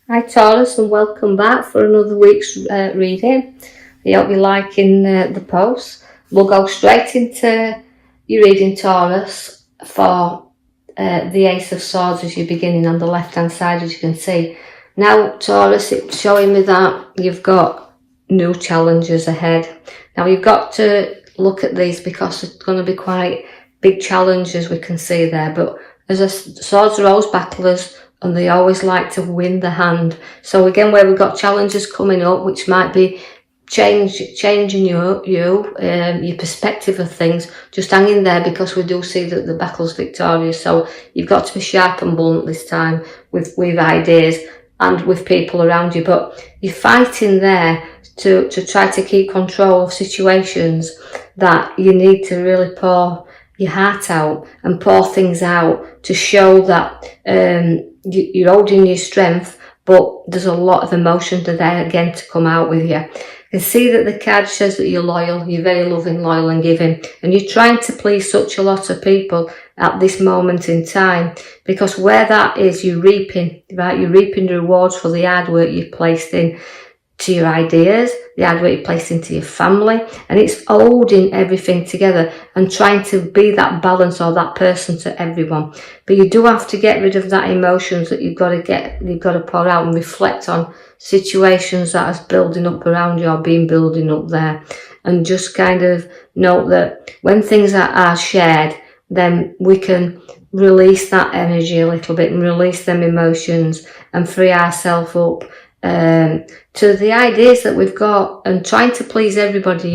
Hi Taurus, and welcome back for another week's reading. I hope you're liking the post. We'll go straight into your reading, Taurus, for the Ace of Swords as you're beginning on the left hand side, as you can see. Now Taurus, it's showing me that you've got new challenges ahead. Now you've got to look at these because it's going to be quite big challenges, we can see there, but as swords are always battlers, and they always like to win the hand. So again, where we've got challenges coming up, which might be changing your perspective of things, just hang in there because we do see that the battle's victorious. So you've got to be sharp and blunt this time with ideas and with people around you, but you're fighting there to try to keep control of situations that you need to really pour your heart out and pour things out to show that you're holding your strength, but there's a lot of emotion there again to come out with you. You can see that the card says that you're loyal, you're very loving, loyal and giving, and you're trying to please such a lot of people at this moment in time, because where that is, you're reaping, right? You're reaping the rewards for the hard work you've placed in to your ideas, the hard work you placed into your family, and it's holding everything together and trying to be that balance or that person to everyone. But you do have to get rid of that emotions that you've got to pour out and reflect on situations that is building up around you or been building up there, and just kind of note that when things are shared, then we can release that energy a little bit and release them emotions and free ourselves up to the ideas that we've got. And trying to please everybody,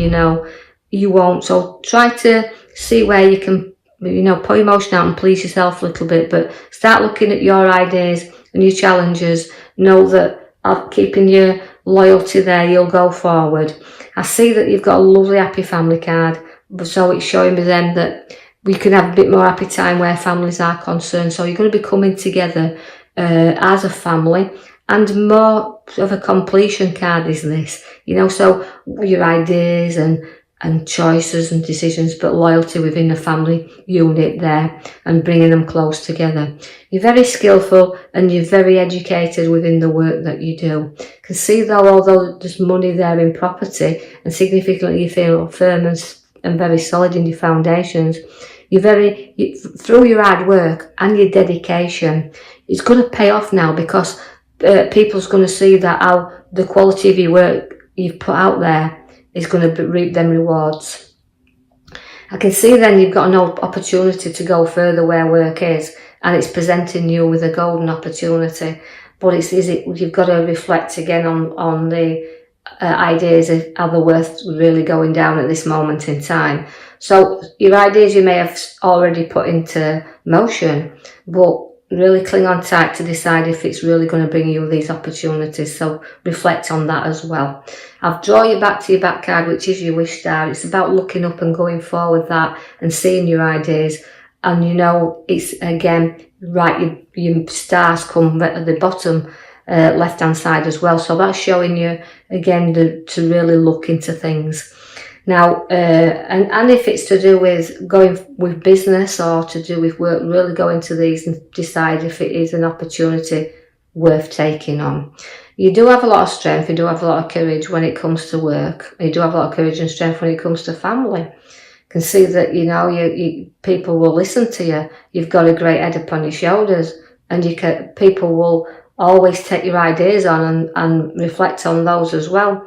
you won't. So try to see where you can, put emotion out and please yourself a little bit, but start looking at your ideas and your challenges. Know that keeping your loyalty there, you'll go forward. I see that you've got a lovely happy family card, so it's showing me then that we can have a bit more happy time where families are concerned. So you're going to be coming together as a family. And more of a completion card is this, so your ideas and choices and decisions, but loyalty within the family unit there and bringing them close together. You're very skillful and you're very educated within the work that you do. You can see though, although there's money there in property and significantly you feel firm and very solid in your foundations, through your hard work and your dedication, it's going to pay off now because people's going to see that how the quality of your work you've put out there is going to reap them rewards. I can see then you've got an opportunity to go further where work is, and it's presenting you with a golden opportunity. But you've got to reflect again on the ideas of are they worth really going down at this moment in time. So your ideas you may have already put into motion, but really cling on tight to decide if it's really going to bring you these opportunities. So reflect on that as well. I'll draw you back to your back card, which is your wish star. It's about looking up and going forward that and seeing your ideas. And it's again, right, your stars come at the bottom left hand side as well. So that's showing you again to really look into things. Now, and if it's to do with going with business or to do with work, really go into these and decide if it is an opportunity worth taking on. You do have a lot of strength, you do have a lot of courage when it comes to work. You do have a lot of courage and strength when it comes to family. You can see that, people will listen to you. You've got a great head upon your shoulders, and people will always take your ideas on and reflect on those as well.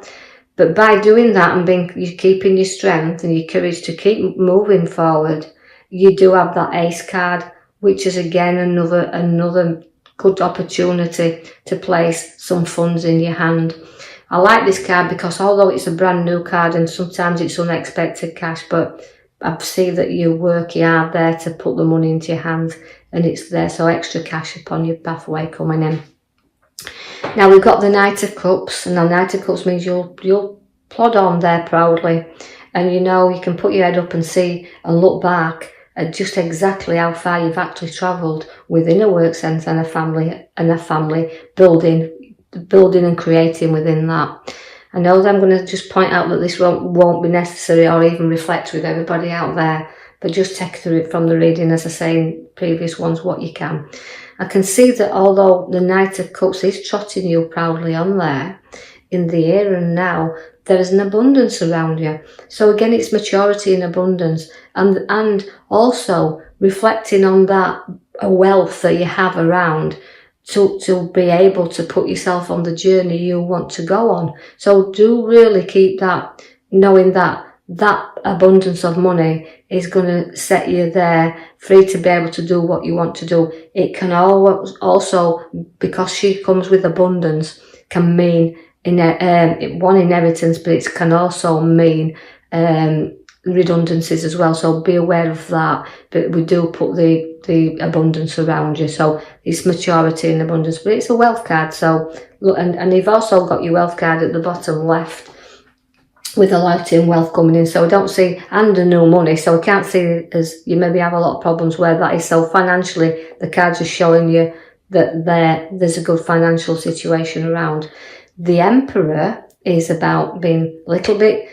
But by doing that and you're keeping your strength and your courage to keep moving forward, you do have that ace card, which is again another good opportunity to place some funds in your hand. I like this card because although it's a brand new card and sometimes it's unexpected cash, but I see that you work hard there to put the money into your hands and it's there, so extra cash upon your pathway coming in. Now we've got the Knight of Cups, and the Knight of Cups means you'll plod on there proudly, and you can put your head up and see and look back at just exactly how far you've actually travelled within a work sense and a family building and creating within that. I know that I'm going to just point out that this won't be necessary or even reflect with everybody out there, but just take through it from the reading, as I say in previous ones, what you can. I can see that although the Knight of Cups is trotting you proudly on there, in the here and now, there is an abundance around you. So again, it's maturity and abundance, and also reflecting on that wealth that you have around to be able to put yourself on the journey you want to go on. So do really keep that, knowing that that abundance of money is going to set you there free to be able to do what you want to do. It can always also, because she comes with abundance, can mean one inheritance, but it can also mean redundancies as well. So be aware of that. But we do put the abundance around you. So it's maturity and abundance, but it's a wealth card. So look, and you've also got your wealth card at the bottom left, with a lifetime wealth coming in. So I don't see, and a new money, so I can't see as you maybe have a lot of problems where that is. So financially, the cards are showing you that there's a good financial situation around. The Emperor is about being a little bit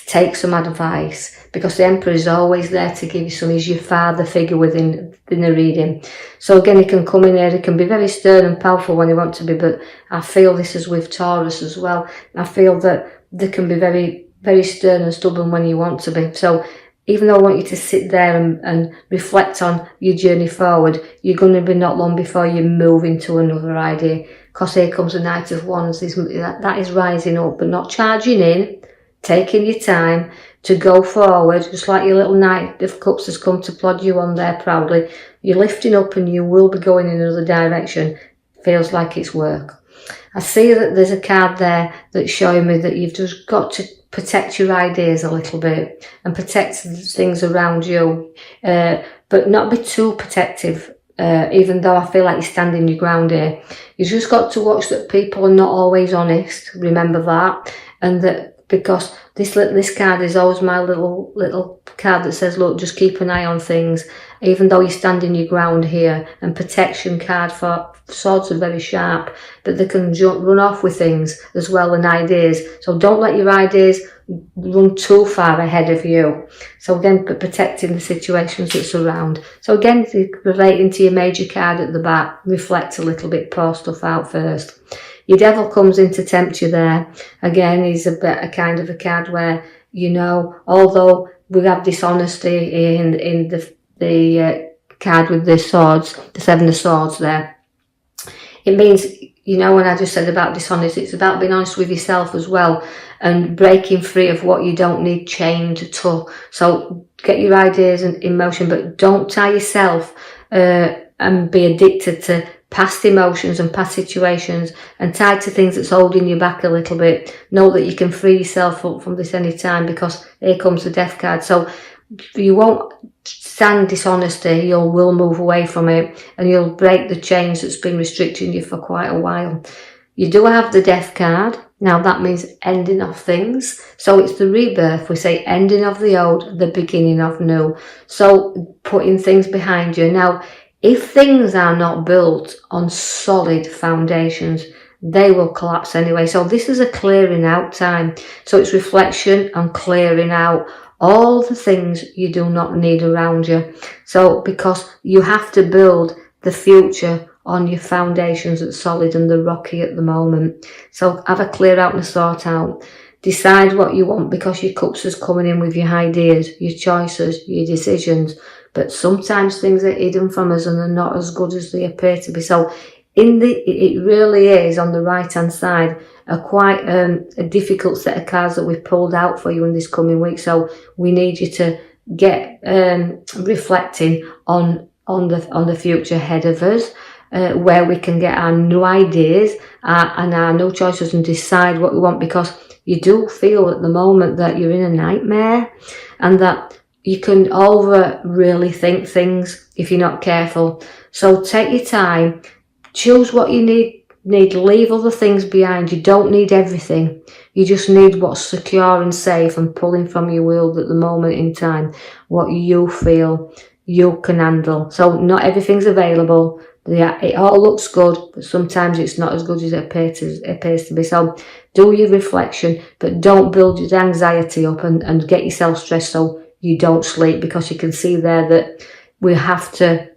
take some advice, because the Emperor is always there to give you some. He's your father figure within a reading. So again, he can come in here, he can be very stern and powerful when he wants to be, but I feel this is with Taurus as well. I feel that they can be very, very stern and stubborn when you want to be. So even though I want you to sit there and reflect on your journey forward, you're going to be not long before you move into another idea, because here comes the Knight of Wands. That is rising up, but not charging in, taking your time to go forward, just like your little Knight of Cups has come to plod you on there proudly. You're lifting up and you will be going in another direction. Feels like it's work. I see that there's a card there that's showing me that you've just got to protect your ideas a little bit and protect things around you, but not be too protective. Even though I feel like you're standing your ground here, you just got to watch that people are not always honest. Remember that, and that, because this card is always my little card that says, look, just keep an eye on things, even though you're standing your ground here. And protection card for swords are very sharp, but they can run off with things as well, and ideas. So don't let your ideas run too far ahead of you. So again, protecting the situations that surround. So again, relating to your major card at the back, reflect a little bit, pour stuff out first. Your Devil comes in to tempt you there. Again, he's a kind of a card where, although we have dishonesty in the card with the swords, the Seven of Swords there, it means, when I just said about dishonesty, it's about being honest with yourself as well, and breaking free of what you don't need chained to. So get your ideas in motion, but don't tie yourself and be addicted to past emotions and past situations and tied to things that's holding you back a little bit. Know that you can free yourself up from this any time, because here comes the Death card. So you won't stand dishonesty, you will move away from it, and you'll break the chains that's been restricting you for quite a while. You do have the Death card. Now that means ending of things. So it's the rebirth. We say ending of the old, the beginning of new. So putting things behind you. Now, if things are not built on solid foundations, they will collapse anyway. So this is a clearing out time. So it's reflection and clearing out all the things you do not need around you. So because you have to build the future on your foundations that's solid and they're rocky at the moment. So have a clear out and a sort out. Decide what you want, because your cups is coming in with your ideas, your choices, your decisions. But sometimes things are hidden from us and they're not as good as they appear to be. So it really is, on the right hand side, quite a difficult set of cards that we've pulled out for you in this coming week. So we need you to get reflecting on the future ahead of us, where we can get our new ideas and our new choices and decide what we want, because you do feel at the moment that you're in a nightmare and that you can really think things if you're not careful. So take your time, choose what you need, leave other things behind. You don't need everything. You just need what's secure and safe and pulling from your world at the moment in time, what you feel you can handle. So not everything's available. Yeah, it all looks good, but sometimes it's not as good as it appears to be. So do your reflection, but don't build your anxiety up and get yourself stressed so you don't sleep, because you can see there that we have to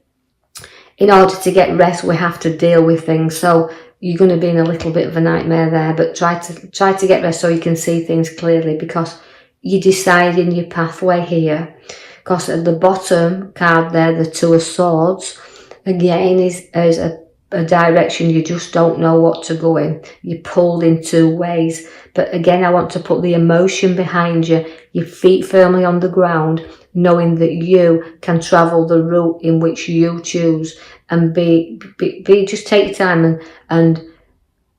in order to get rest, we have to deal with things. So you're going to be in a little bit of a nightmare there, but try to get rest so you can see things clearly, because you're deciding your pathway here. Because at the bottom card there, the Two of Swords, again is a direction you just don't know what to go in. You're pulled in two ways. But again, I want to put the emotion behind you, your feet firmly on the ground, knowing that you can travel the route in which you choose, and just take your time, and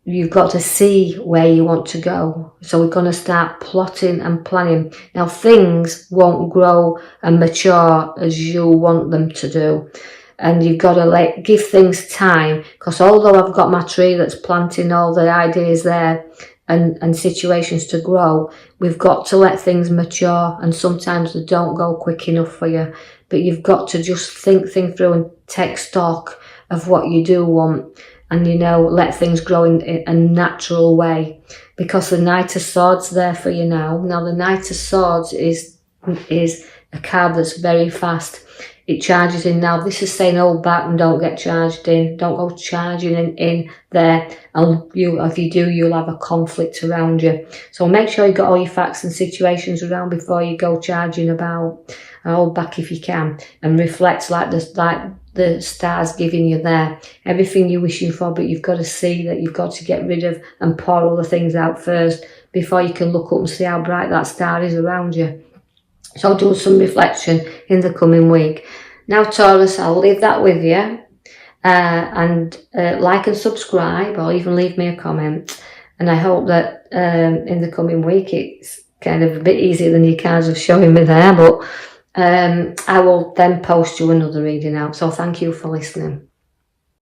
you've got to see where you want to go. So we're going to start plotting and planning. Now, things won't grow and mature as you want them to do. And you've got to give things time, because although I've got my tree that's planting all the ideas there and situations to grow, we've got to let things mature, and sometimes they don't go quick enough for you. But you've got to just think through and take stock of what you do want, and let things grow in a natural way, because the Knight of Swords there for you now. Now, the Knight of Swords is a card that's very fast. It charges in now. This is saying hold back and don't get charged in. Don't go charging in there. And if you do, you'll have a conflict around you. So make sure you got all your facts and situations around before you go charging about. And hold back if you can, and reflect like the stars giving you there. Everything you're wishing for, but you've got to see that you've got to get rid of and pour all the things out first before you can look up and see how bright that star is around you. So do some reflection in the coming week. Now, Taurus, I'll leave that with you. And like and subscribe, or even leave me a comment. And I hope that in the coming week it's kind of a bit easier than your cards are showing me there. But I will then post you another reading out. So thank you for listening.